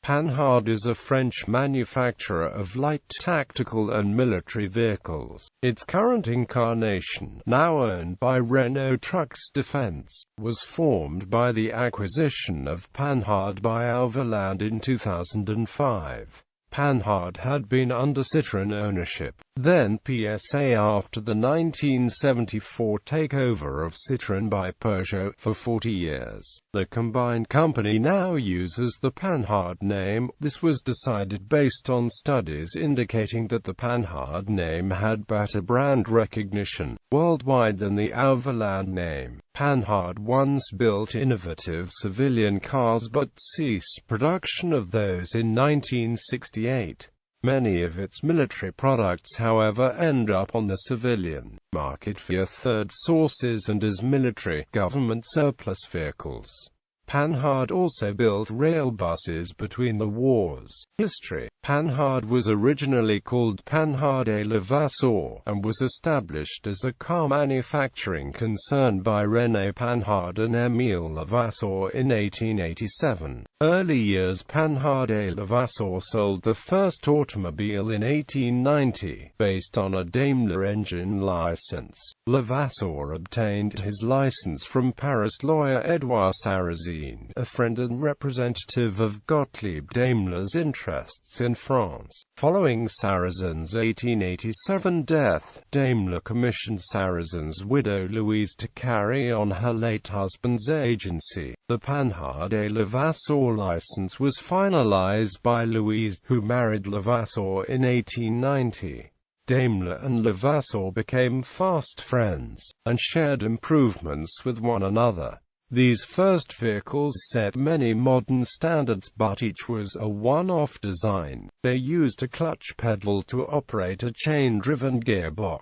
Panhard is a French manufacturer of light tactical and military vehicles. Its current incarnation, now owned by Renault Trucks Defense, was formed by the acquisition of Panhard by Auverland in 2005. Panhard had been under Citroën ownership, then PSA after the 1974 takeover of Citroën by Peugeot, for 40 years. The combined company now uses the Panhard name. This was decided based on studies indicating that the Panhard name had better brand recognition worldwide than the Auverland name. Panhard once built innovative civilian cars but ceased production of those in 1968. Many of its military products, however, end up on the civilian market via third sources and as military, government surplus vehicles. Panhard also built rail buses between the wars. History. Panhard was originally called Panhard et Levasseur, and was established as a car manufacturing concern by René Panhard and Émile Levasseur in 1887. Early years. Panhard et Levasseur sold the first automobile in 1890, based on a Daimler engine license. Levasseur obtained his license from Paris lawyer Édouard Sarrazin, a friend and representative of Gottlieb Daimler's interests in France. Following Sarrazin's 1887 death, Daimler commissioned Sarrazin's widow Louise to carry on her late husband's agency. The Panhard et Levasseur license was finalized by Louise, who married Levasseur in 1890. Daimler and Levasseur became fast friends, and shared improvements with one another. These first vehicles set many modern standards, but each was a one-off design. They used a clutch pedal to operate a chain-driven gearbox.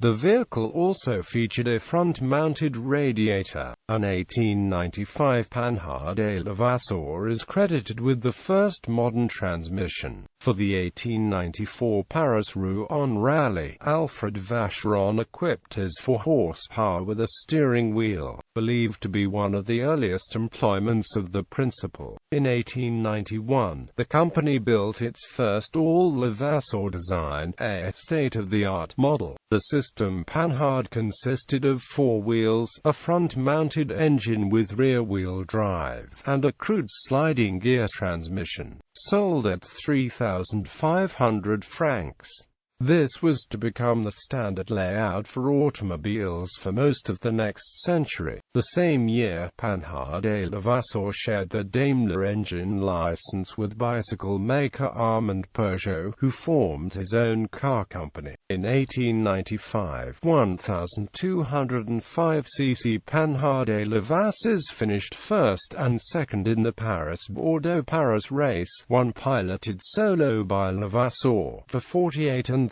The vehicle also featured a front-mounted radiator. An 1895 Panhard et Levasseur is credited with the first modern transmission. For the 1894 Paris-Rouen rally, Alfred Vacheron equipped his 4 horsepower with a steering wheel, believed to be one of the earliest employments of the principle. In 1891, the company built its first all-Levasseur design, a state-of-the-art model. The system Panhard consisted of 4 wheels, a front-mounted engine with rear-wheel drive, and a crude sliding gear transmission. Sold at 3,500 francs. This was to become the standard layout for automobiles for most of the next century. The same year, Panhard et Levasseur shared the Daimler engine license with bicycle maker Armand Peugeot, who formed his own car company. In 1895, 1,205 cc Panhard et Levasseurs finished first and second in the Paris-Bordeaux-Paris race, one piloted solo by Levasseur, for 48¾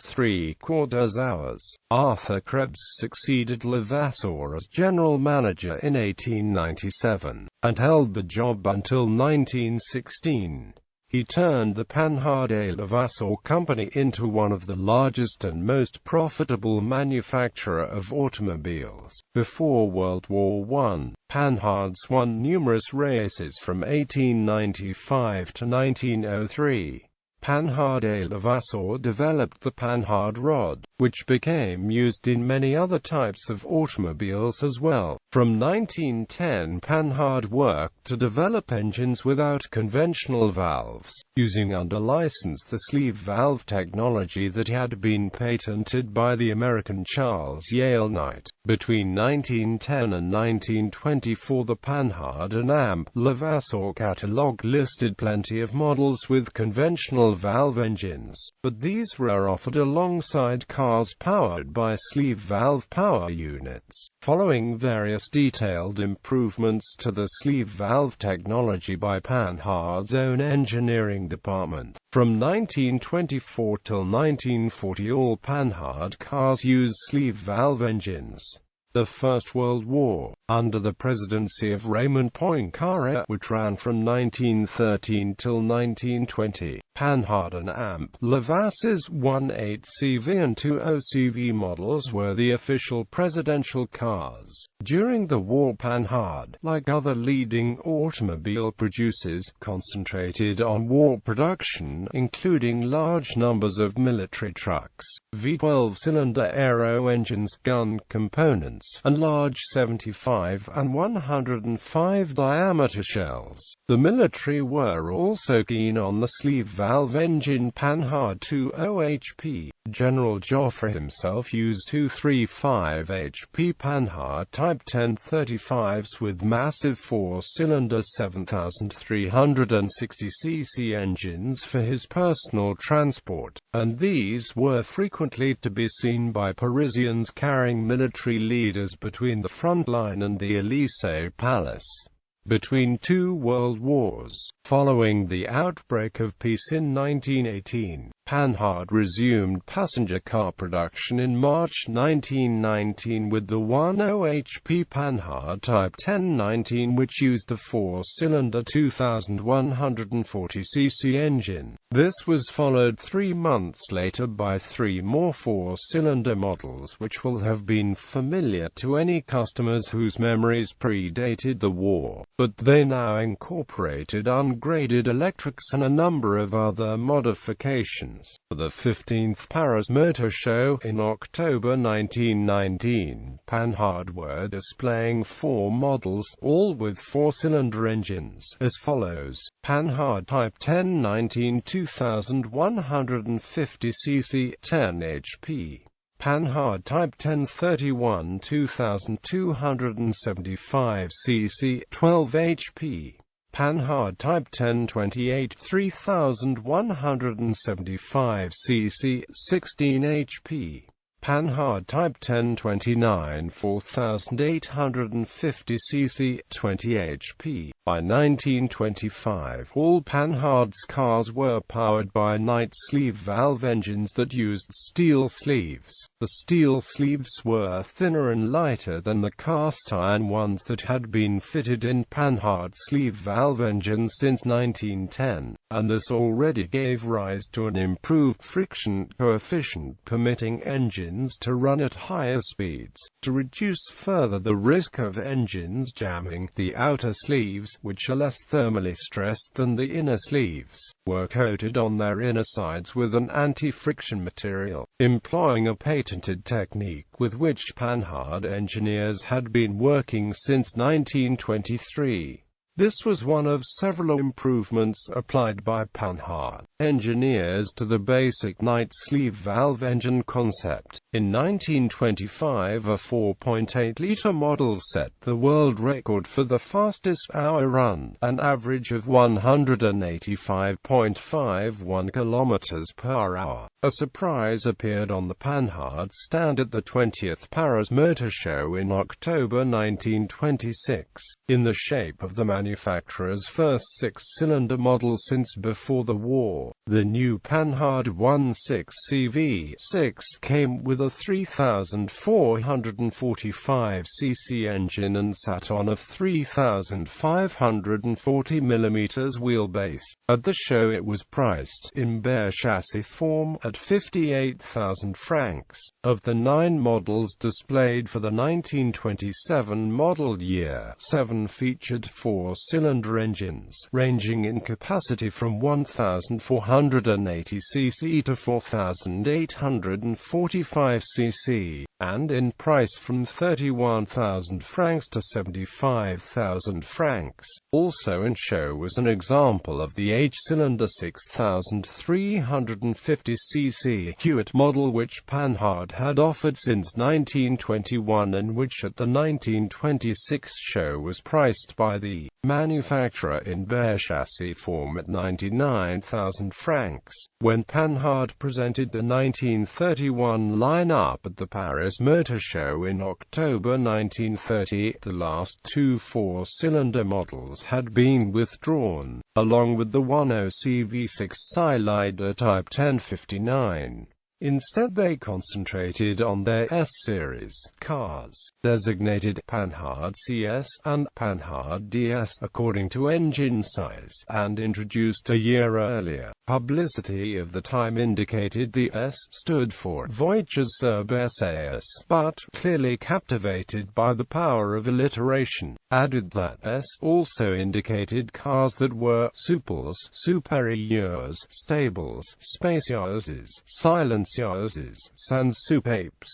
hours. Arthur Krebs succeeded Levasseur as general manager in 1897, and held the job until 1916. He turned the Panhard et Levasseur company into one of the largest and most profitable manufacturer of automobiles. Before World War I, Panhards won numerous races from 1895 to 1903. Panhard et Levasseur developed the Panhard rod, which became used in many other types of automobiles as well. From 1910, Panhard worked to develop engines without conventional valves, using under license the sleeve valve technology that had been patented by the American Charles Yale Knight. Between 1910 and 1924, the Panhard and Amp Levasseur catalog listed plenty of models with conventional valve engines, but these were offered alongside cars powered by sleeve valve power units. Following various detailed improvements to the sleeve valve technology by Panhard's own engineering department, from 1924 till 1940 all Panhard cars used sleeve valve engines. The First World War, under the presidency of Raymond Poincaré, which ran from 1913 till 1920, Panhard and Amp Lavas's 18CV and 20CV models were the official presidential cars. During the war, Panhard, like other leading automobile producers, concentrated on war production, including large numbers of military trucks, V12-cylinder aero engines, gun components, and large 75 and 105 diameter shells. The military were also keen on the sleeve valve engine Panhard 20 HP. General Joffre himself used 235 HP Panhard Type 1035s with massive four-cylinder 7,360 cc engines for his personal transport, and these were frequently to be seen by Parisians carrying military leaders between the front line and the Élysée Palace. Between two world wars, following the outbreak of peace in 1918, Panhard resumed passenger car production in March 1919 with the 10 HP Panhard Type 1019, which used a four-cylinder 2,140 cc engine. This was followed 3 months later by 3 more four-cylinder models which will have been familiar to any customers whose memories predated the war, but they now incorporated ungraded electrics and a number of other modifications. For the 15th Paris Motor Show in October 1919, Panhard were displaying 4 models, all with four-cylinder engines, as follows: Panhard Type 1019 2150 cc 10 HP, Panhard Type 1031 2275 cc 12 HP, Panhard Type 1028 3175 cc 16 HP, Panhard Type 1029 4850 cc 20 HP. By 1925, all Panhard's cars were powered by night sleeve valve engines that used steel sleeves. The steel sleeves were thinner and lighter than the cast-iron ones that had been fitted in Panhard sleeve valve engines since 1910, and this already gave rise to an improved friction coefficient, permitting engines to run at higher speeds. To reduce further the risk of engines jamming, the outer sleeves, which are less thermally stressed than the inner sleeves, were coated on their inner sides with an anti-friction material, employing a patented technique with which Panhard engineers had been working since 1923. This was one of several improvements applied by Panhard engineers to the basic night sleeve valve engine concept. In 1925, a 4.8-liter model set the world record for the fastest hour run, an average of 185.51 km per hour. A surprise appeared on the Panhard stand at the 20th Paris Motor Show in October 1926, in the shape of the manufacturer's first six-cylinder model since before the war. The new Panhard 16CV6 came with a 3,445 cc engine and sat on a 3,540 mm wheelbase. At the show it was priced, in bare chassis form, at 58,000 francs. Of the 9 models displayed for the 1927 model year, 7 featured four-cylinder engines, ranging in capacity from 1,480 cc to 4,845 cc, and in price from 31,000 francs to 75,000 francs. Also in show was an example of the 8-cylinder 6,350 cc Hewitt model which Panhard had offered since 1921 and which at the 1926 show was priced by the manufacturer in bare chassis form at 99,000 francs. When Panhard presented the 1931 lineup at the Paris Motor Show in October 1930, the last 2 four-cylinder models had been withdrawn, along with the 10 CV6 cylinder Type 1059. Instead they concentrated on their S-series cars, designated Panhard CS and Panhard DS according to engine size, and introduced a year earlier, Publicity of the time indicated the S stood for Voyages Serb SAS, but, clearly captivated by the power of alliteration, added that S also indicated cars that were supers, superieurs, stables, spacieuses, silencieuses, sans soupapes.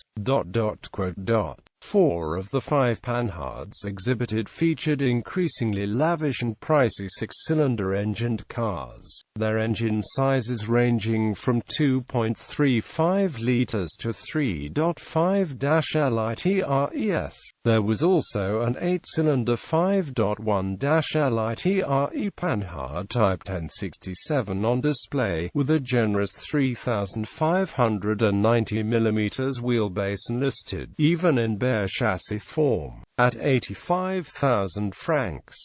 Four of the 5 Panhards exhibited featured increasingly lavish and pricey 6-cylinder engined cars, their engine sizes ranging from 2.35 litres to 3.5-litres. There was also an 8-cylinder 5.1-litre Panhard Type 1067 on display, with a generous 3,590 mm wheelbase enlisted, even in bare chassis form, at 85,000 francs.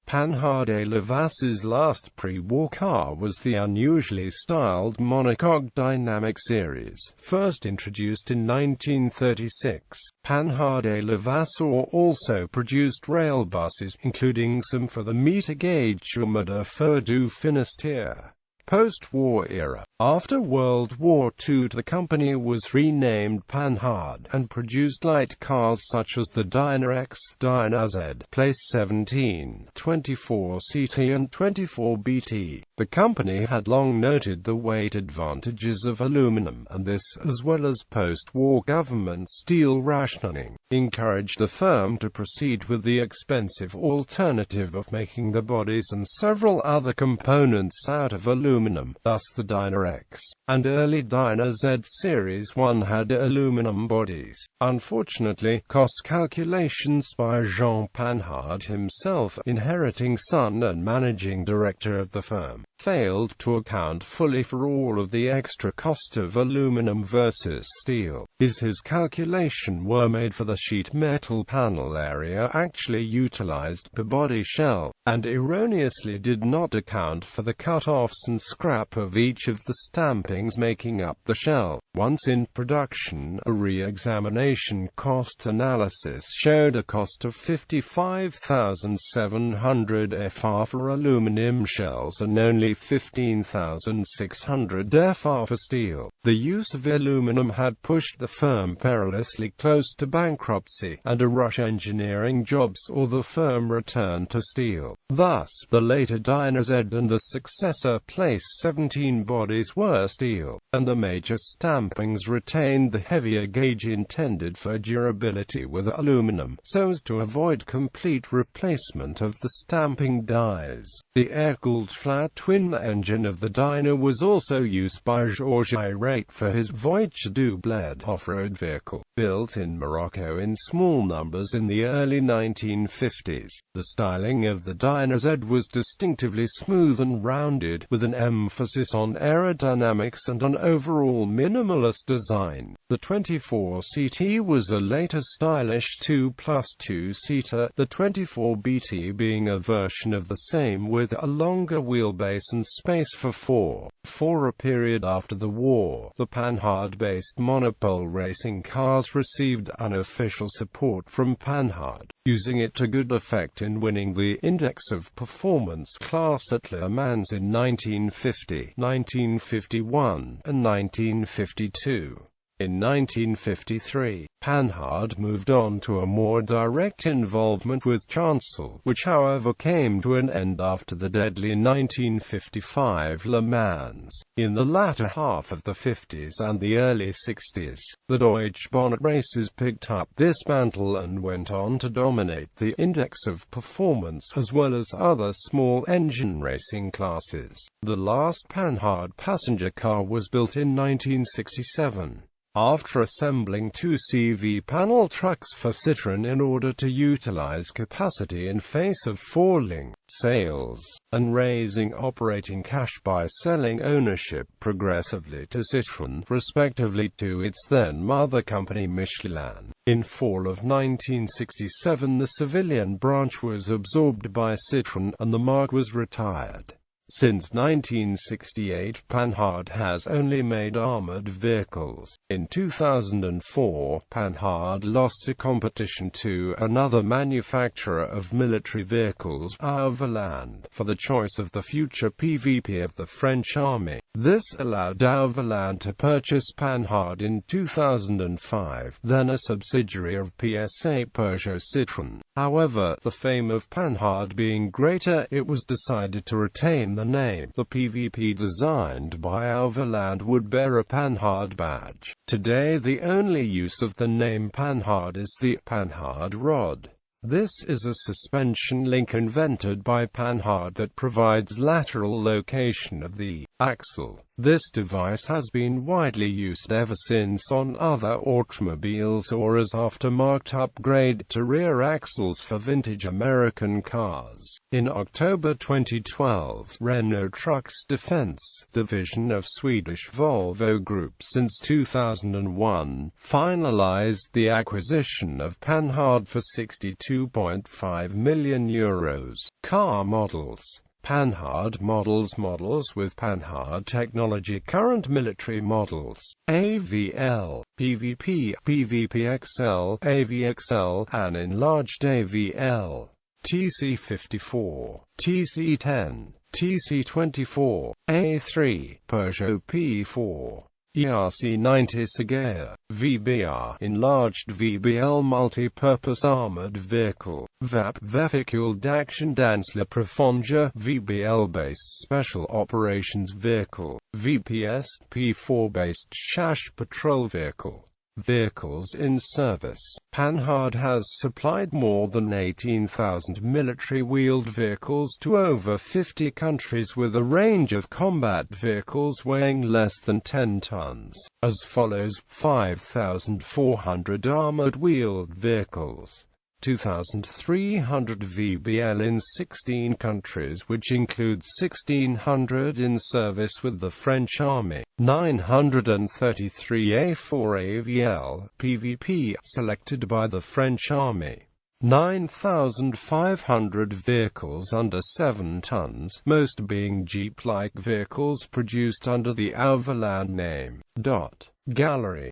Panhard et Levasse's last pre-war car was the unusually styled monocoque dynamic series, first introduced in 1936. Panhard et Levasse also produced rail buses, including some for the meter-gauge Chemin de Fer du Finistère. Post-war era. After World War II, the company was renamed Panhard, and produced light cars such as the Dyna X, Dyna Z, Place 17, 24CT and 24BT. The company had long noted the weight advantages of aluminum, and this, as well as post-war government steel rationing, encouraged the firm to proceed with the expensive alternative of making the bodies and several other components out of aluminum, thus the Dyna X and early Dyna Z Series 1 had aluminum bodies. Unfortunately, cost calculations by Jean Panhard himself, inheriting son and managing director of the firm, failed to account fully for all of the extra cost of aluminum versus steel. His calculation were made for the sheet metal panel area actually utilized per body shell, and erroneously did not account for the cut-offs and scrap of each of the stampings making up the shell. Once in production, a re-examination cost analysis showed a cost of 55,700 FR for aluminum shells and only 15,600 FR for steel. The use of aluminum had pushed the firm perilously close to bankruptcy, and a rush engineering jobs or the firm returned to steel. Thus, the later Dyna Z and the successor Place 17 bodies were steel, and the major stampings retained the heavier gauge intended for durability with aluminum, so as to avoid complete replacement of the stamping dies. The air-cooled flat twin engine of the Dyna was also used by Georges Irate for his Voyage-Du Bled off-road vehicle, built in Morocco in small numbers in the early 1950s. The styling of the Dyna Z was distinctively smooth and rounded, with an emphasis on aerodynamics and an overall minimalist design. The 24CT was a later stylish 2+2-seater, the 24BT being a version of the same with a longer wheelbase and space for four. For a period after the war, the Panhard-based monopole racing cars received unofficial support from Panhard, using it to good effect in winning the Index of Performance class at Le Mans in 1950, 1951, and 1952. In 1953, Panhard moved on to a more direct involvement with Chancel, which however came to an end after the deadly 1955 Le Mans. In the latter half of the 50s and the early 60s, the Deutsche Bonnet races picked up this mantle and went on to dominate the Index of Performance as well as other small engine racing classes. The last Panhard passenger car was built in 1967. After assembling two CV panel trucks for Citroën in order to utilize capacity in face of falling sales, and raising operating cash by selling ownership progressively to Citroën, respectively to its then mother company Michelin. In fall of 1967 the civilian branch was absorbed by Citroën, and the marque was retired. Since 1968, Panhard has only made armored vehicles. In 2004, Panhard lost a competition to another manufacturer of military vehicles, Auverland, for the choice of the future PvP of the French army. This allowed Auverland to purchase Panhard in 2005, then a subsidiary of PSA Peugeot Citroën. However, the fame of Panhard being greater, it was decided to retain the name. The PvP designed by Auverland would bear a Panhard badge. Today the only use of the name Panhard is the Panhard rod. This is a suspension link invented by Panhard that provides lateral location of the axle. This device has been widely used ever since on other automobiles or as aftermarket upgrade to rear axles for vintage American cars. In October 2012, Renault Trucks Defense, division of Swedish Volvo Group since 2001, finalized the acquisition of Panhard for €62.5 million. Car models. Panhard models with Panhard technology. Current military models: AVL, PvP, PvP-XL, AVXL, an enlarged AVL, TC54, TC10, TC24, A3, Peugeot P4, ERC90 Segea, VBR, enlarged VBL multi-purpose armored vehicle, VAP, Vehicle d'Action d'Ancien Profondeur, VBL-based special operations vehicle, VPS, P4-based chasse patrol vehicle. Vehicles in service. Panhard has supplied more than 18,000 military wheeled vehicles to over 50 countries with a range of combat vehicles weighing less than 10 tons. As follows: 5,400 armored wheeled vehicles, 2,300 VBL in 16 countries, which includes 1,600 in service with the French Army, 933 A4 AVL, PvP, selected by the French Army, 9,500 vehicles under 7 tons, most being Jeep-like vehicles produced under the Auverland name. Gallery